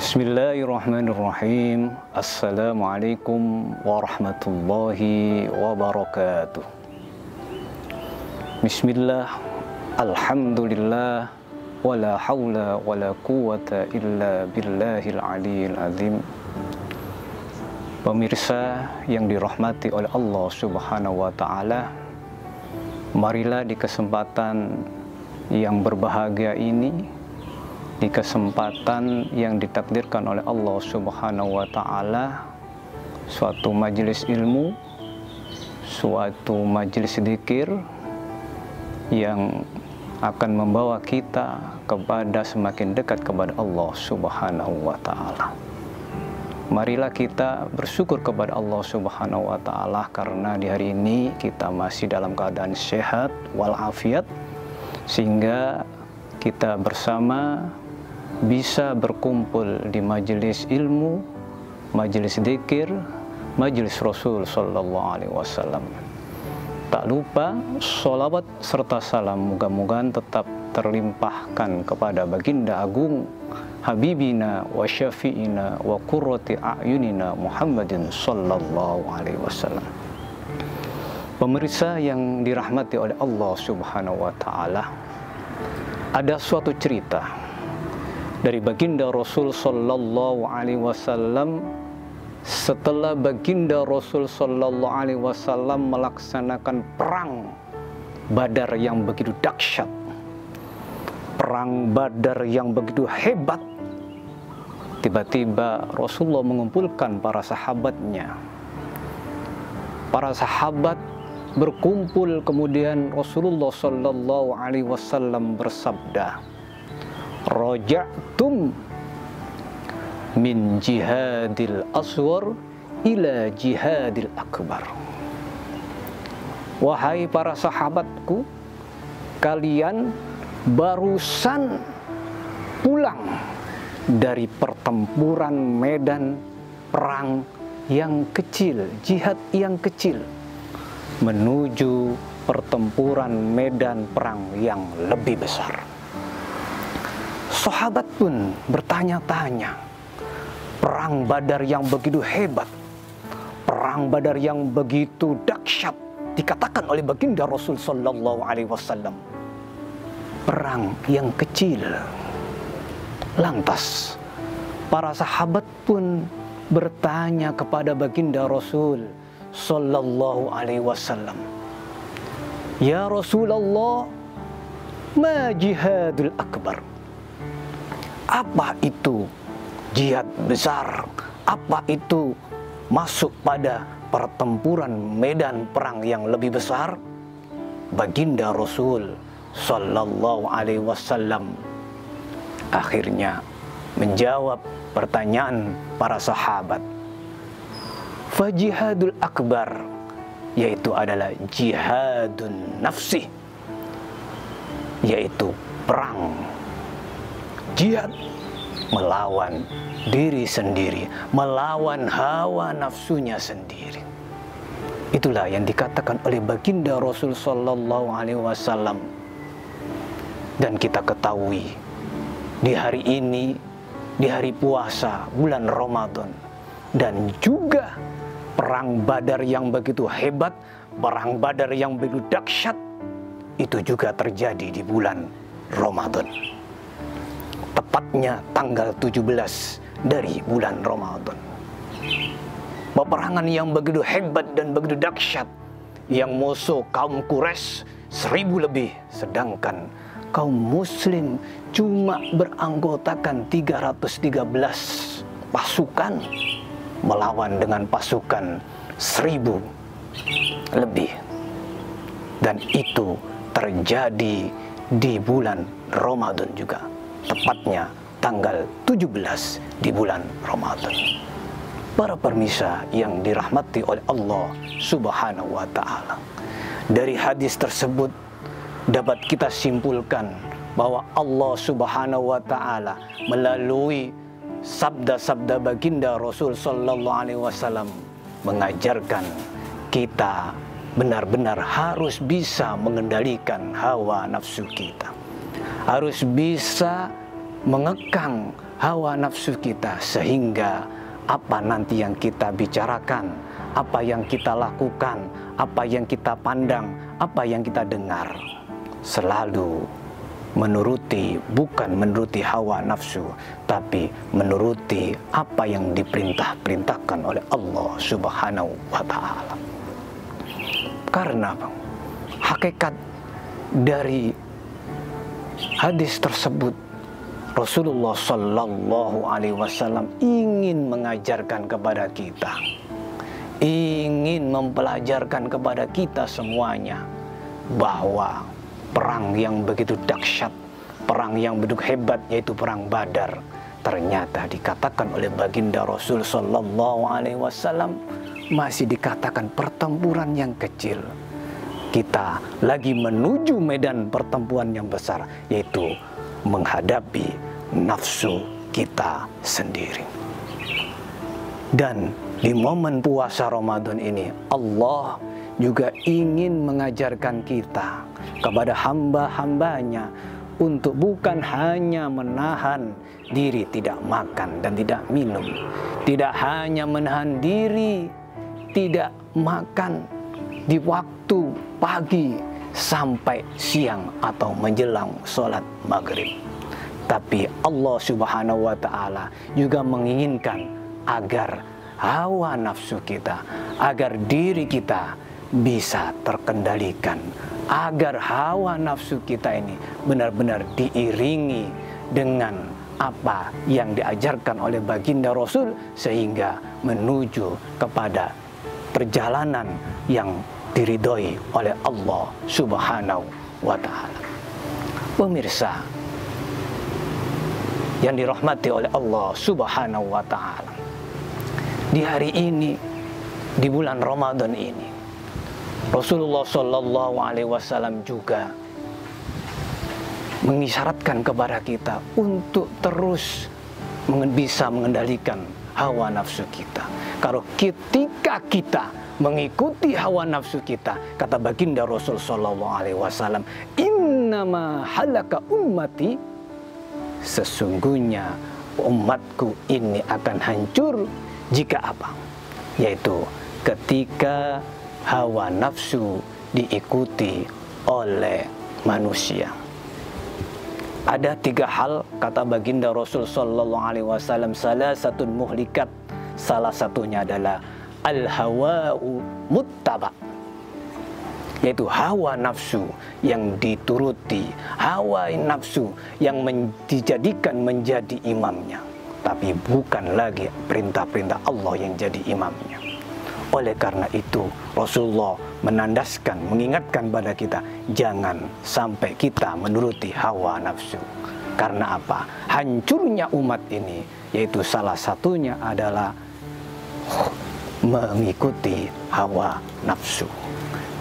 Bismillahirrahmanirrahim. Assalamualaikum warahmatullahi wabarakatuh. Bismillah, alhamdulillah, wala hawla wala quwata illa billahil aliyil azim. Pemirsa yang dirahmati oleh Allah Subhanahu wa ta'ala, marilah di kesempatan yang berbahagia ini, di kesempatan yang ditakdirkan oleh Allah Subhanahu wa ta'ala, suatu majelis ilmu, suatu majelis zikir yang akan membawa kita kepada semakin dekat kepada Allah Subhanahu wa ta'ala. Marilah kita bersyukur kepada Allah Subhanahu wa ta'ala karena di hari ini kita masih dalam keadaan sehat walafiat, sehingga kita bersama bisa berkumpul di majelis ilmu, majelis dzikir, majelis Rasul sallallahu alaihi wasallam. Tak lupa sholawat serta salam moga-moga tetap terlimpahkan kepada baginda agung habibina wa syafi'ina wa qurrati a'yunina Muhammadin sallallahu alaihi wasallam. Pemirsa yang dirahmati oleh Allah Subhanahu wa ta'ala, ada suatu cerita dari baginda Rasul sallallahu alaihi wasallam setelah baginda Rasul sallallahu alaihi wasallam melaksanakan perang Badar yang begitu dahsyat, perang Badar yang begitu hebat. Tiba-tiba Rasulullah mengumpulkan para sahabatnya. Para sahabat berkumpul, kemudian Rasulullah sallallahu alaihi wasallam bersabda, "Raja'tum min jihadil aswar ila jihadil akbar." Wahai para sahabatku, kalian barusan pulang dari pertempuran medan perang yang kecil, jihad yang kecil, menuju pertempuran medan perang yang lebih besar. Sahabat pun bertanya-tanya, perang Badar yang begitu hebat, perang Badar yang begitu dahsyat, dikatakan oleh baginda Rasul sallallahu alaihi wasallam, perang yang kecil. Lantas para sahabat pun bertanya kepada baginda Rasul sallallahu alaihi wasallam, "Ya Rasulullah, ma jihadul akbar?" Apa itu jihad besar? Apa itu masuk pada pertempuran medan perang yang lebih besar? Baginda Rasul sallallahu alaihi wasallam akhirnya menjawab pertanyaan para sahabat. Fajihadul akbar, yaitu adalah jihadun nafsi, yaitu perang, jihad melawan diri sendiri, melawan hawa nafsunya sendiri. Itulah yang dikatakan oleh baginda Rasul sallallahu alaihi wasallam. Dan kita ketahui di hari ini, di hari puasa bulan Ramadan, dan juga perang Badar yang begitu hebat, perang Badar yang begitu dahsyat, itu juga terjadi di bulan Ramadan. Tepatnya tanggal 17 dari bulan Ramadan. Peperangan yang begitu hebat dan begitu dahsyat, yang musuh kaum Quraisy 1000 lebih, sedangkan kaum muslim cuma beranggotakan 313 pasukan melawan dengan pasukan 1000 lebih. Dan itu terjadi di bulan Ramadan juga, tepatnya tanggal 17 di bulan Ramadan. Para pemirsa yang dirahmati oleh Allah Subhanahu wa ta'ala, dari hadis tersebut dapat kita simpulkan bahwa Allah Subhanahu wa ta'ala melalui sabda-sabda baginda Rasul sallallahu alaihi wasallam mengajarkan kita benar-benar harus bisa mengendalikan hawa nafsu kita, harus bisa mengekang hawa nafsu kita, sehingga apa nanti yang kita bicarakan, apa yang kita lakukan, apa yang kita pandang, apa yang kita dengar, selalu menuruti, bukan menuruti hawa nafsu, tapi menuruti apa yang diperintahkan oleh Allah Subhanahu wa Ta'ala. Karena hakikat dari hadis tersebut, Rasulullah Sallallahu Alaihi Wasallam ingin mengajarkan kepada kita, ingin mempelajarkan kepada kita semuanya, bahwa perang yang begitu dahsyat, perang yang begitu hebat, yaitu perang Badar, ternyata dikatakan oleh baginda Rasul Sallallahu Alaihi Wasallam masih dikatakan pertempuran yang kecil. Kita lagi menuju medan pertempuran yang besar, yaitu menghadapi nafsu kita sendiri. Dan di momen puasa Ramadan ini, Allah juga ingin mengajarkan kita kepada hamba-hambanya untuk bukan hanya menahan diri tidak makan dan tidak minum, tidak hanya menahan diri tidak makan di waktu pagi sampai siang atau menjelang sholat maghrib, tapi Allah Subhanahu wa Ta'ala juga menginginkan agar hawa nafsu kita, agar diri kita bisa terkendalikan, agar hawa nafsu kita ini benar-benar diiringi dengan apa yang diajarkan oleh baginda Rasul, sehingga menuju kepada perjalanan yang diridhoi oleh Allah Subhanahu wa Ta'ala. Pemirsa yang dirahmati oleh Allah Subhanahu wa Ta'ala, di hari ini, di bulan Ramadan ini, Rasulullah Sallallahu Alaihi Wasallam juga mengisyaratkan kepada kita untuk terus bisa mengendalikan hawa nafsu kita. Kalau ketika kita mengikuti hawa nafsu kita, kata baginda Rasul Sallallahu Alaihi Wasallam, innama halaka ummati, sesungguhnya umatku ini akan hancur jika apa? Yaitu ketika hawa nafsu diikuti oleh manusia. Ada 3 hal, kata baginda Rasul Sallallahu Alaihi Wasallam, salah satu muhlikat, salah satunya adalah al-hawa'u muttaba, yaitu hawa nafsu yang dituruti, hawa nafsu yang dijadikan menjadi imamnya, tapi bukan lagi perintah-perintah Allah yang jadi imamnya. Oleh karena itu, Rasulullah menandaskan, mengingatkan pada kita, jangan sampai kita menuruti hawa nafsu. Karena apa? Hancurnya umat ini, yaitu salah satunya adalah mengikuti hawa nafsu.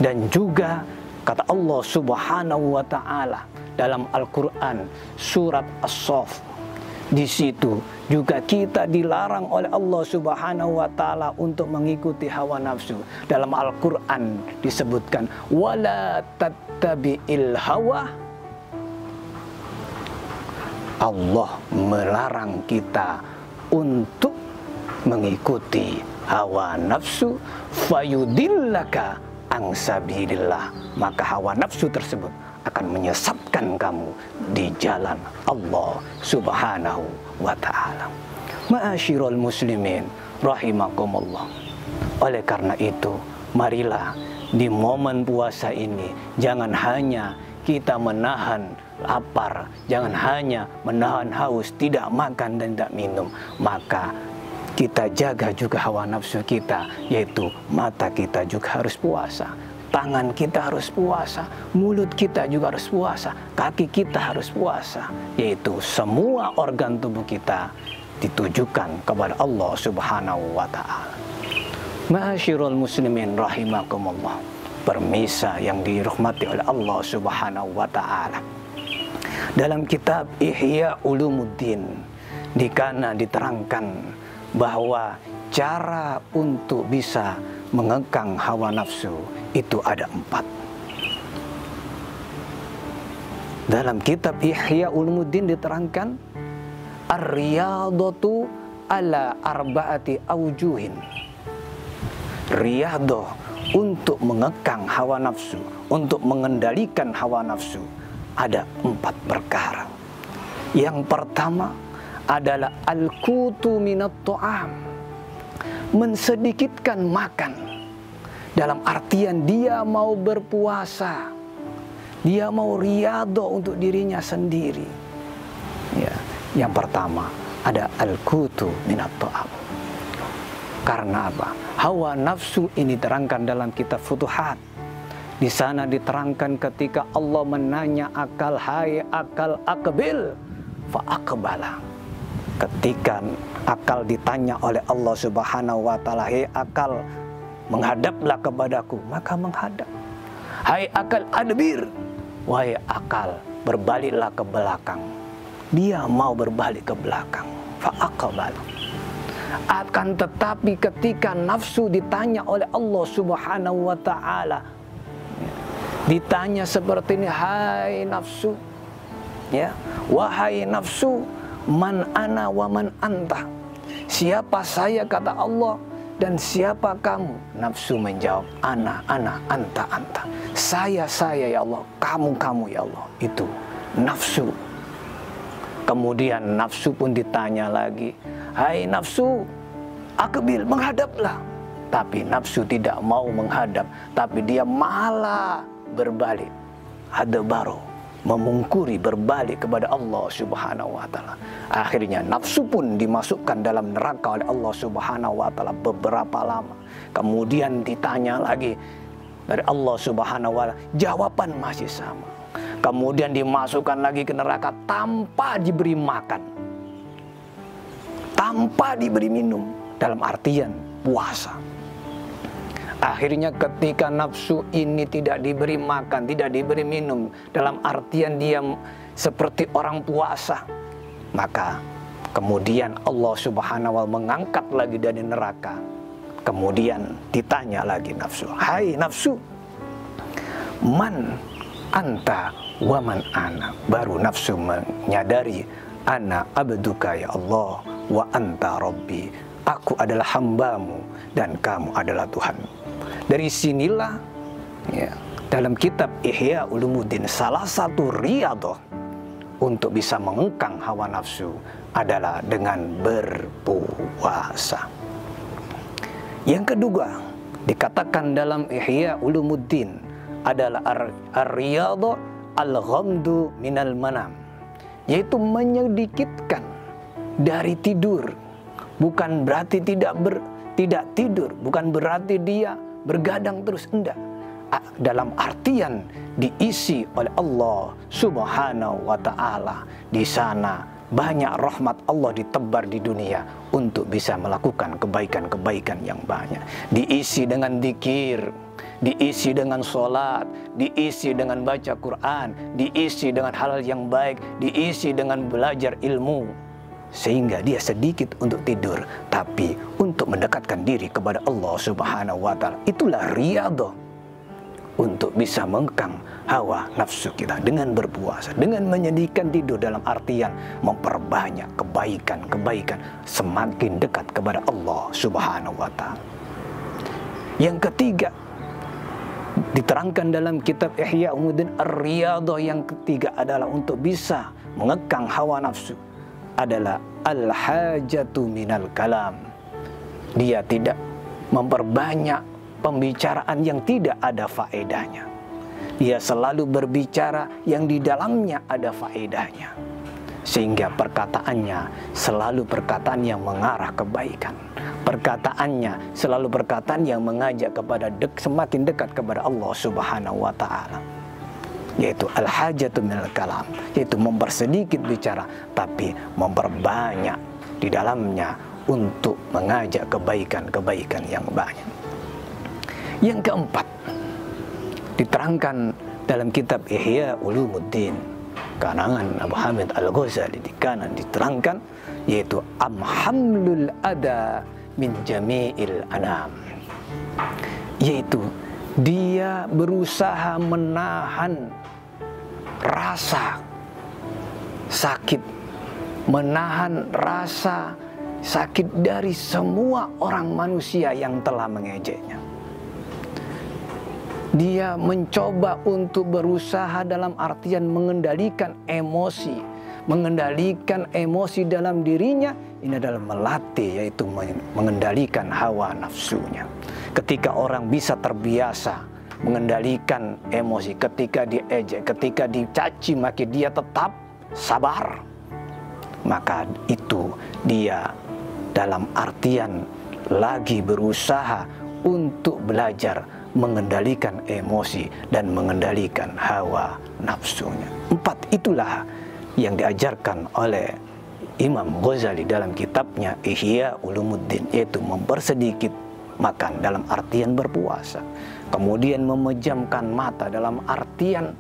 Dan juga kata Allah Subhanahu wa Ta'ala dalam Al-Quran surat As-Saff, di situ juga kita dilarang oleh Allah Subhanahu wa Ta'ala untuk mengikuti hawa nafsu. Dalam Al-Quran disebutkan, wala tattabi'il hawa. Allah melarang kita untuk mengikuti hawa nafsu, fayudillaka an sabilillah, maka hawa nafsu tersebut akan menyesatkan kamu di jalan Allah Subhanahu wa Ta'ala. Ma'asyiral muslimin rahimakumullah. Oleh karena itu, marilah di momen puasa ini jangan hanya kita menahan lapar, jangan hanya menahan haus, tidak makan dan tidak minum, maka kita jaga juga hawa nafsu kita, yaitu mata kita juga harus puasa, tangan kita harus puasa, mulut kita juga harus puasa, kaki kita harus puasa, yaitu semua organ tubuh kita ditujukan kepada Allah Subhanahu wa Ta'ala. Ma'asyiral muslimin rahimakumullah, permisa yang dirahmati oleh Allah Subhanahu wa Ta'ala. Dalam kitab Ihya Ulumuddin diterangkan bahwa cara untuk bisa mengekang hawa nafsu itu ada 4. Dalam kitab Ihya Ulumuddin diterangkan Ar-riyadatu ala arba'ati aujuhin. Riyadhah untuk mengekang hawa nafsu, untuk mengendalikan hawa nafsu, ada 4 perkara. Yang pertama adalah al-qutu minat ta'am, mensedikitkan makan. Dalam artian dia mau berpuasa, dia mau riyadhah untuk dirinya sendiri. Ya, yang pertama ada al-qutu minat ta'am. Karena apa? Hawa nafsu ini terangkan dalam kitab Futuhat. Di sana diterangkan ketika Allah menanya akal, hai akal aqbil fa aqbala. Ketika akal ditanya oleh Allah Subhanahu wa taala, hai akal, menghadaplah kepadaku, maka menghadap. Hai akal adbir, wahai akal, berbaliklah ke belakang. Dia mau berbalik ke belakang. Fa aqbala. Akan tetapi ketika nafsu ditanya oleh Allah Subhanahu wa taala, ditanya seperti ini, hai nafsu, ya, wahai nafsu, man ana wa man anta. Siapa saya, kata Allah, dan siapa kamu? Nafsu menjawab, ana, anta. Saya ya Allah, kamu ya Allah. Itu nafsu. Kemudian nafsu pun ditanya lagi, hai nafsu, aqbil, menghadaplah. Tapi nafsu tidak mau menghadap, tapi dia malah berbalik, adbaro, memungkuri, berbalik kepada Allah Subhanahu wa taala. Akhirnya nafsu pun dimasukkan dalam neraka oleh Allah Subhanahu wa taala beberapa lama. Kemudian ditanya lagi dari Allah Subhanahu wa taala, jawaban masih sama. Kemudian dimasukkan lagi ke neraka tanpa diberi makan, tanpa diberi minum, dalam artian puasa. Akhirnya ketika nafsu ini tidak diberi makan, tidak diberi minum, dalam artian dia seperti orang puasa, maka kemudian Allah Subhanahu wa taala mengangkat lagi dari neraka. Kemudian ditanya lagi nafsu, hai nafsu, man anta wa man ana. Baru nafsu menyadari, ana abduka ya Allah wa anta rabbi, aku adalah hambamu dan kamu adalah Tuhan. Dari sinilah, ya, dalam kitab Ihya Ulumuddin, salah satu riyadhah untuk bisa mengekang hawa nafsu adalah dengan berpuasa. Yang kedua dikatakan dalam Ihya Ulumuddin adalah ar-riyadhah al-ghamdu minal manam, yaitu menyedikitkan dari tidur. Bukan berarti tidak tidur, bukan berarti dia bergadang terus, enggak. Dalam artian diisi oleh Allah Subhanahu wa taala. Di sana banyak rahmat Allah ditebar di dunia untuk bisa melakukan kebaikan-kebaikan yang banyak. Diisi dengan zikir, diisi dengan sholat, diisi dengan baca Quran, diisi dengan hal yang baik, diisi dengan belajar ilmu. Sehingga dia sedikit untuk tidur, tapi untuk mendekatkan diri kepada Allah Subhanahu wa taala. Itulah riyadhah untuk bisa mengekang hawa nafsu kita dengan berpuasa, dengan menyedihkan tidur, dalam artian memperbanyak kebaikan-kebaikan, semakin dekat kepada Allah Subhanahu wa taala. Yang ketiga diterangkan dalam kitab Ihya Ulumuddin, ar-riyadhah yang ketiga adalah untuk bisa mengekang hawa nafsu adalah al-hajatu minal kalam. Dia tidak memperbanyak pembicaraan yang tidak ada faedahnya. Dia selalu berbicara yang di dalamnya ada faedahnya, sehingga perkataannya selalu perkataan yang mengarah kebaikan. Perkataannya selalu perkataan yang mengajak kepada semakin dekat kepada Allah Subhanahu wa taala. Yaitu al-hajatu minal kalam, yaitu mempersedikit bicara tapi memperbanyak di dalamnya untuk mengajak kebaikan-kebaikan yang banyak. Yang keempat diterangkan dalam kitab Ihya Ulumuddin karangan Abu Hamid Al-Ghazali, di kanan diterangkan, yaitu amhamlul ada min jami'il anam, yaitu dia berusaha menahan rasa sakit menahan rasa sakit dari semua orang manusia yang telah mengejeknya. Dia mencoba untuk berusaha dalam artian mengendalikan emosi. Mengendalikan emosi dalam dirinya, ini adalah melatih, yaitu mengendalikan hawa nafsunya. Ketika orang bisa terbiasa mengendalikan emosi, ketika diejek, ketika dicaci maki, dia tetap sabar, maka itu dia dalam artian lagi berusaha untuk belajar mengendalikan emosi dan mengendalikan hawa nafsunya. 4 itulah yang diajarkan oleh Imam Ghazali dalam kitabnya Ihya Ulumuddin, yaitu mempersedikit makan dalam artian berpuasa, kemudian memejamkan mata dalam artian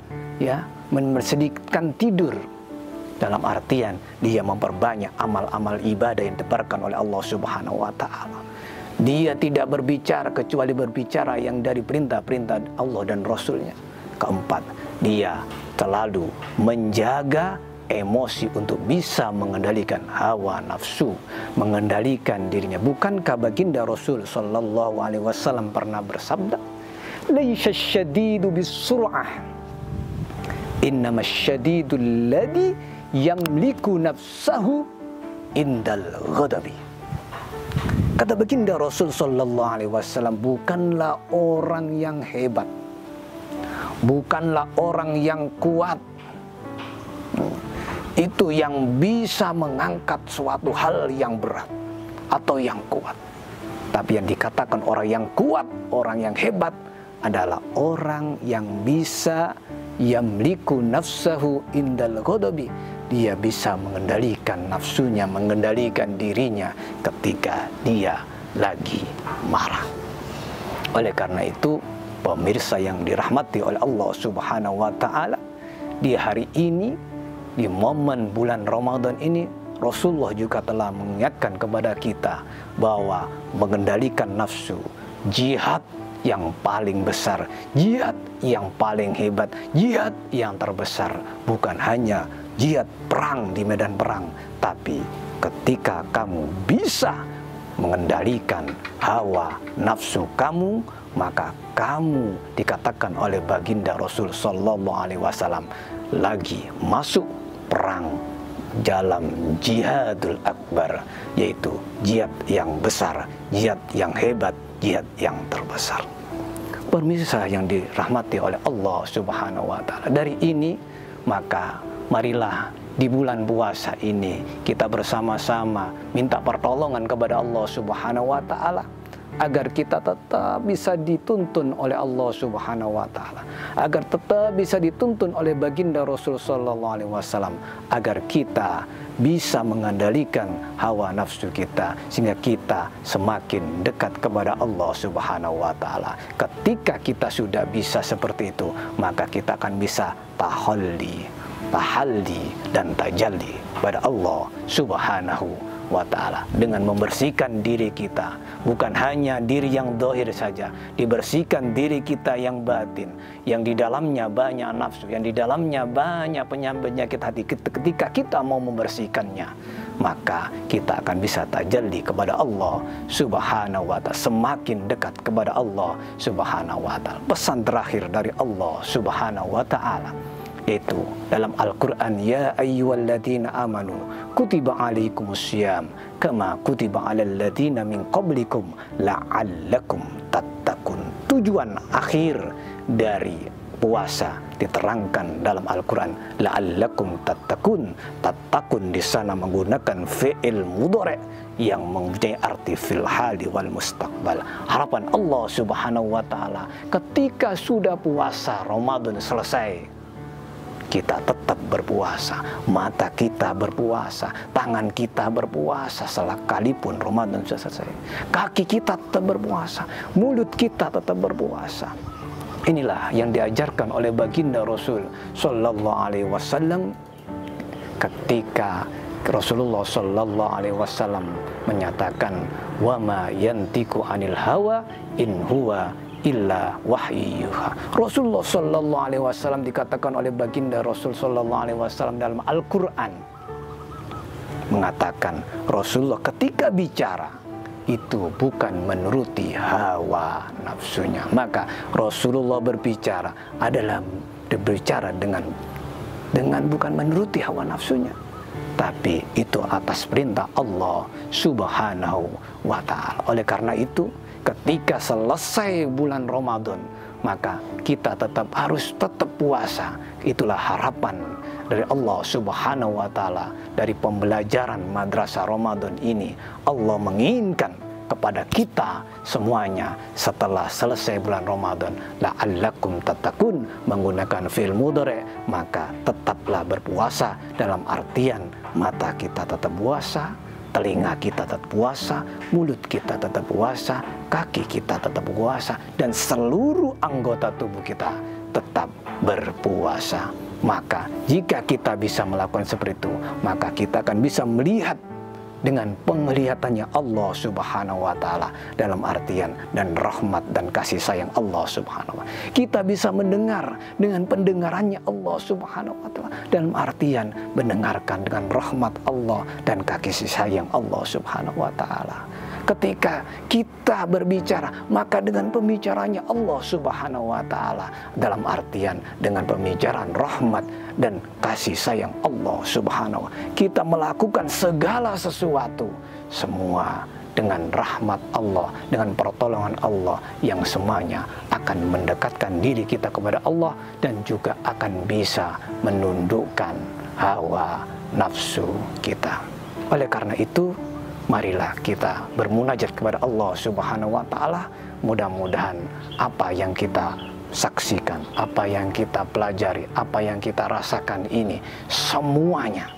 mempersedikitkan tidur, dalam artian dia memperbanyak amal-amal ibadah yang diberikan oleh Allah Subhanahu wa Ta'ala. Dia tidak berbicara kecuali berbicara yang dari perintah-perintah Allah dan Rasulnya. Keempat, dia selalu menjaga emosi untuk bisa mengendalikan hawa nafsu, mengendalikan dirinya. Bukankah baginda Rasul sallallahu alaihi wasallam pernah bersabda, "Laisa syadidu bisur'ah, innamasy syadidul ladzi yamliku nafsahu indal ghadabi." Kata baginda Rasul sallallahu alaihi wasallam, bukanlah orang yang hebat, bukanlah orang yang kuat itu yang bisa mengangkat suatu hal yang berat atau yang kuat. Tapi yang dikatakan orang yang kuat, orang yang hebat adalah orang yang bisa yamliku nafsahu indal ghadabi. Dia bisa mengendalikan nafsunya, mengendalikan dirinya ketika dia lagi marah. Oleh karena itu, pemirsa yang dirahmati oleh Allah Subhanahu wa Ta'ala, di hari ini, di momen bulan Ramadan ini, Rasulullah juga telah mengingatkan kepada kita bahwa mengendalikan nafsu, jihad yang paling besar, jihad yang paling hebat, jihad yang terbesar, bukan hanya jihad perang di medan perang, tapi ketika kamu bisa mengendalikan hawa nafsu kamu, maka kamu dikatakan oleh baginda Rasul sallallahu alaihi wasallam lagi masuk perang dalam jihadul akbar, yaitu jihad yang besar, jihad yang hebat, jihad yang terbesar. Pemirsa yang dirahmati oleh Allah Subhanahu wa Ta'ala, dari ini maka marilah di bulan puasa ini kita bersama-sama minta pertolongan kepada Allah Subhanahu wa Ta'ala agar kita tetap bisa dituntun oleh Allah Subhanahu wa Ta'ala, agar tetap bisa dituntun oleh baginda Rasul sallallahu alaihi wasallam, agar kita bisa mengendalikan hawa nafsu kita sehingga kita semakin dekat kepada Allah Subhanahu wa Ta'ala. Ketika kita sudah bisa seperti itu, maka kita akan bisa tahalli dan tajalli pada Allah Subhanahu wa Ta'ala dengan membersihkan diri kita, bukan hanya diri yang zahir saja, dibersihkan diri kita yang batin, yang di dalamnya banyak nafsu, yang di dalamnya banyak penyakit hati. Ketika kita mau membersihkannya, maka kita akan bisa tajalli kepada Allah Subhanahu wa Ta'ala, semakin dekat kepada Allah Subhanahu wa Ta'ala. Pesan terakhir dari Allah Subhanahu wa Ta'ala yaitu dalam Al-Quran, ya ayyuhalladzina amanu kutiba alaikumussyam kama kutiba alal ladzina min qablikum la'allakum tattaqun. Tujuan akhir dari puasa diterangkan dalam Al-Quran, la'allakum tattaqun. Tattaqun di sana menggunakan fi'il mudhari yang mempunyai arti fil hali wal mustaqbal. Harapan Allah Subhanahu wa Ta'ala ketika sudah puasa Ramadan selesai, kita tetap berpuasa, mata kita berpuasa, tangan kita berpuasa sekalipun Ramadan sudah selesai. Kaki kita tetap berpuasa, mulut kita tetap berpuasa. Inilah yang diajarkan oleh baginda Rasul sallallahu alaihi wasallam ketika Rasulullah sallallahu alaihi wasallam menyatakan, wa ma yantiqu anil hawa in huwa illa wahyuha. Rasulullah sallallahu alaihi wasallam dikatakan oleh baginda Rasul sallallahu alaihi wasallam dalam Al-Qur'an, mengatakan Rasulullah ketika bicara itu bukan menuruti hawa nafsunya. Maka Rasulullah berbicara adalah berbicara dengan bukan menuruti hawa nafsunya, tapi itu atas perintah Allah Subhanahu wa ta'ala. Oleh karena itu, ketika selesai bulan Ramadan, maka kita harus tetap puasa. Itulah harapan dari Allah Subhanahu wa ta'ala. Dari pembelajaran madrasah Ramadan ini, Allah menginginkan kepada kita semuanya setelah selesai bulan Ramadan, la'allakum tattaqun, menggunakan fi'il mudhari', maka tetaplah berpuasa, dalam artian mata kita tetap puasa, telinga kita tetap puasa, mulut kita tetap puasa, kaki kita tetap puasa, dan seluruh anggota tubuh kita tetap berpuasa. Maka jika kita bisa melakukan seperti itu, maka kita akan bisa melihat dengan penglihatannya Allah Subhanahu wa ta'ala, dalam artian dan rahmat dan kasih sayang Allah Subhanahu wa ta'ala. Kita bisa mendengar dengan pendengarannya Allah Subhanahu wa ta'ala, dalam artian mendengarkan dengan rahmat Allah dan kasih sayang Allah Subhanahu wa ta'ala. Ketika kita berbicara, maka dengan pembicaranya Allah Subhanahu wa ta'ala, dalam artian dengan pembicaraan rahmat dan kasih sayang Allah Subhanahu wa ta'ala. Kita melakukan segala sesuatu semua dengan rahmat Allah, dengan pertolongan Allah, yang semuanya akan mendekatkan diri kita kepada Allah dan juga akan bisa menundukkan hawa nafsu kita. Oleh karena itu, marilah kita bermunajat kepada Allah Subhanahu wa ta'ala. Mudah-mudahan apa yang kita saksikan, apa yang kita pelajari, apa yang kita rasakan ini, semuanya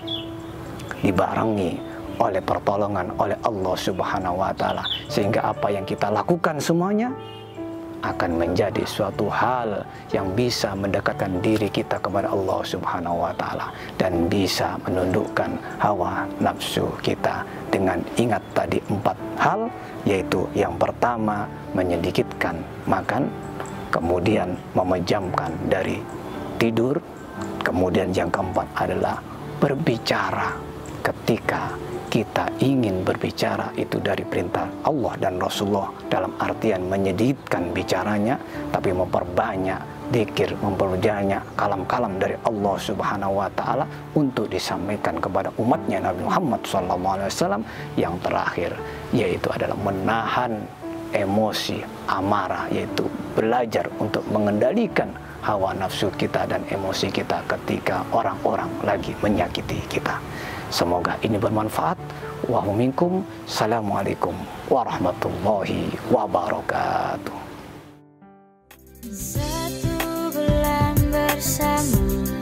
dibarengi oleh pertolongan oleh Allah Subhanahu wa ta'ala, sehingga apa yang kita lakukan semuanya akan menjadi suatu hal yang bisa mendekatkan diri kita kepada Allah Subhanahu wa ta'ala dan bisa menundukkan hawa nafsu kita. Dengan ingat tadi 4 hal, yaitu yang pertama menyedikitkan makan, kemudian memejamkan dari tidur, kemudian yang keempat adalah berbicara. Ketika kita ingin berbicara, itu dari perintah Allah dan Rasulullah, dalam artian menyedikitkan bicaranya, tapi memperbanyak dzikir, memperbanyak kalam-kalam dari Allah Subhanahu wa ta'ala untuk disampaikan kepada umatnya Nabi Muhammad SAW. Yang terakhir yaitu adalah menahan emosi amarah, yaitu belajar untuk mengendalikan hawa nafsu kita dan emosi kita ketika orang-orang lagi menyakiti kita. Semoga ini bermanfaat. Wa hum minkum. Assalamualaikum warahmatullahi wabarakatuh. Satu bulan bersama.